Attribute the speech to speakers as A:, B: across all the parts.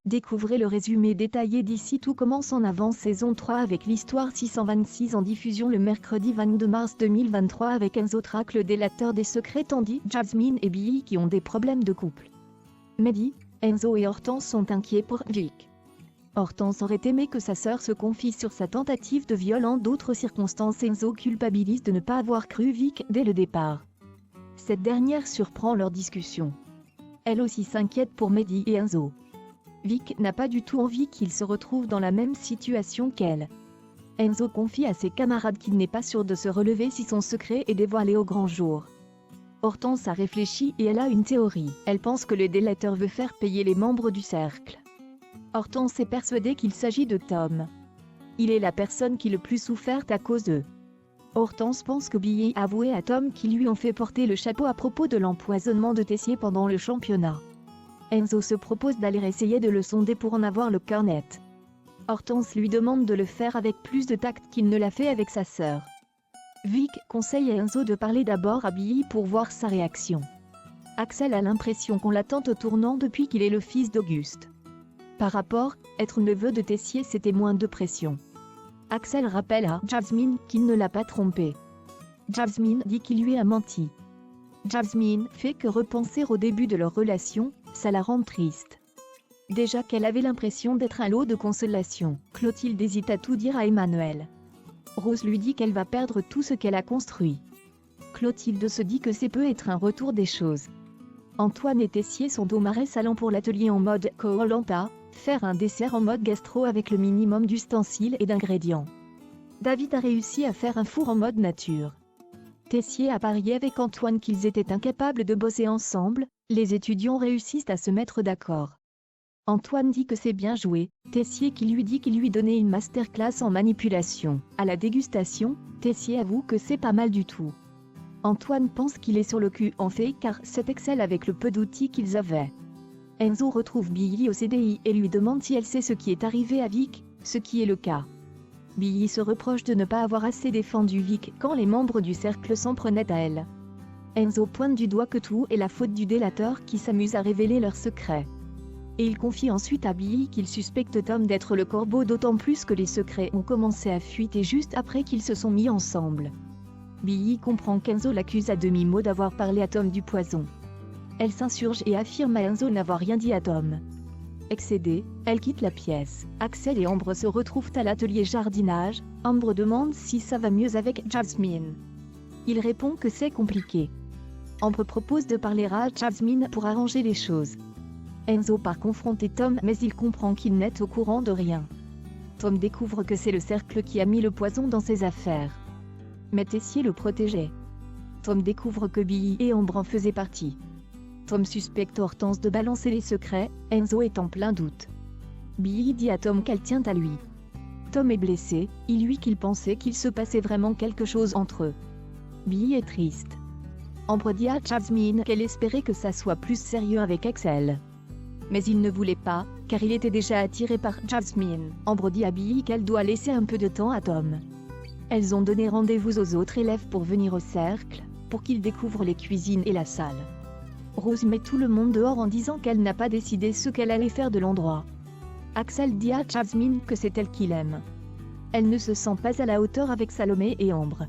A: Découvrez le résumé détaillé d'ici. Tout commence en avance saison 3 avec l'histoire 626 en diffusion le mercredi 22 mars 2023 avec Enzo traque le délateur des secrets tandis Jasmine et Billy qui ont des problèmes de couple. Mehdi, Enzo et Hortense sont inquiets pour Vic. Hortense aurait aimé que sa sœur se confie sur sa tentative de viol en d'autres circonstances. Enzo culpabilise de ne pas avoir cru Vic dès le départ. Cette dernière surprend leur discussion. Elle aussi s'inquiète pour Mehdi et Enzo. Vic n'a pas du tout envie qu'il se retrouve dans la même situation qu'elle. Enzo confie à ses camarades qu'il n'est pas sûr de se relever si son secret est dévoilé au grand jour. Hortense a réfléchi et elle a une théorie. Elle pense que le délateur veut faire payer les membres du cercle. Hortense est persuadée qu'il s'agit de Tom. Il est la personne qui le plus souffert à cause d'eux. Hortense pense que Billy a avoué à Tom qu'ils lui ont fait porter le chapeau à propos de l'empoisonnement de Tessier pendant le championnat. Enzo se propose d'aller essayer de le sonder pour en avoir le cœur net. Hortense lui demande de le faire avec plus de tact qu'il ne l'a fait avec sa sœur. Vic conseille à Enzo de parler d'abord à Billy pour voir sa réaction. Axel a l'impression qu'on l'attend au tournant depuis qu'il est le fils d'Auguste. Par rapport, être neveu de Tessier c'était moins de pression. Axel rappelle à Jasmine qu'il ne l'a pas trompé. Jasmine dit qu'il lui a menti. Jasmine fait que repenser au début de leur relation, ça la rend triste. Déjà qu'elle avait l'impression d'être un lot de consolation, Clotilde hésite à tout dire à Emmanuel. Rose lui dit qu'elle va perdre tout ce qu'elle a construit. Clotilde se dit que c'est peut être un retour des choses. Antoine et Tessier sont au Marais Salon pour l'atelier en mode Koh-Lanta, faire un dessert en mode gastro avec le minimum d'ustensiles et d'ingrédients. David a réussi à faire un four en mode nature. Tessier a parié avec Antoine qu'ils étaient incapables de bosser ensemble, les étudiants réussissent à se mettre d'accord. Antoine dit que c'est bien joué, Tessier qui lui dit qu'il lui donnait une masterclass en manipulation. À la dégustation, Tessier avoue que c'est pas mal du tout. Antoine pense qu'il est sur le cul en fait car c'est excelle avec le peu d'outils qu'ils avaient. Enzo retrouve Billy au CDI et lui demande si elle sait ce qui est arrivé à Vic, ce qui est le cas. Billy se reproche de ne pas avoir assez défendu Vic quand les membres du cercle s'en prenaient à elle. Enzo pointe du doigt que tout est la faute du délateur qui s'amuse à révéler leurs secrets. Et il confie ensuite à Billy qu'il suspecte Tom d'être le corbeau d'autant plus que les secrets ont commencé à fuiter juste après qu'ils se sont mis ensemble. Billy comprend qu'Enzo l'accuse à demi-mot d'avoir parlé à Tom du poison. Elle s'insurge et affirme à Enzo n'avoir rien dit à Tom. Excédée, elle quitte la pièce. Axel et Ambre se retrouvent à l'atelier jardinage. Ambre demande si ça va mieux avec Jasmine. Il répond que c'est compliqué. Ambre propose de parler à Jasmine pour arranger les choses. Enzo part confronter Tom mais il comprend qu'il n'est au courant de rien. Tom découvre que c'est le cercle qui a mis le poison dans ses affaires. Mais Tessier le protégeait. Tom découvre que Billy et Ambre en faisaient partie. Tom suspecte Hortense de balancer les secrets, Enzo est en plein doute. Billy dit à Tom qu'elle tient à lui. Tom est blessé, il lui qu'il pensait qu'il se passait vraiment quelque chose entre eux. Billy est triste. Ambre dit à Jasmine qu'elle espérait que ça soit plus sérieux avec Axel. Mais il ne voulait pas, car il était déjà attiré par Jasmine. Ambre dit à Billy qu'elle doit laisser un peu de temps à Tom. Elles ont donné rendez-vous aux autres élèves pour venir au cercle, pour qu'ils découvrent les cuisines et la salle. Rose met tout le monde dehors en disant qu'elle n'a pas décidé ce qu'elle allait faire de l'endroit. Axel dit à Jasmine que c'est elle qui l'aime. Elle ne se sent pas à la hauteur avec Salomé et Ambre.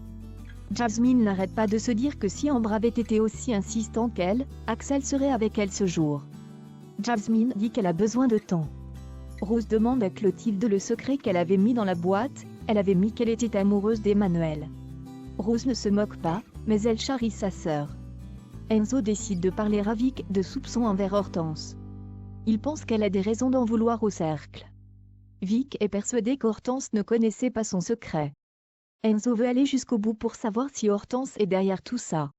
A: Jasmine n'arrête pas de se dire que si Ambre avait été aussi insistant qu'elle, Axel serait avec elle ce jour. Jasmine dit qu'elle a besoin de temps. Rose demande à Clotilde le secret qu'elle avait mis dans la boîte, elle avait mis qu'elle était amoureuse d'Emmanuel. Rose ne se moque pas, mais elle charrie sa sœur. Enzo décide de parler à Vic de soupçons envers Hortense. Il pense qu'elle a des raisons d'en vouloir au cercle. Vic est persuadé qu'Hortense ne connaissait pas son secret. Enzo veut aller jusqu'au bout pour savoir si Hortense est derrière tout ça.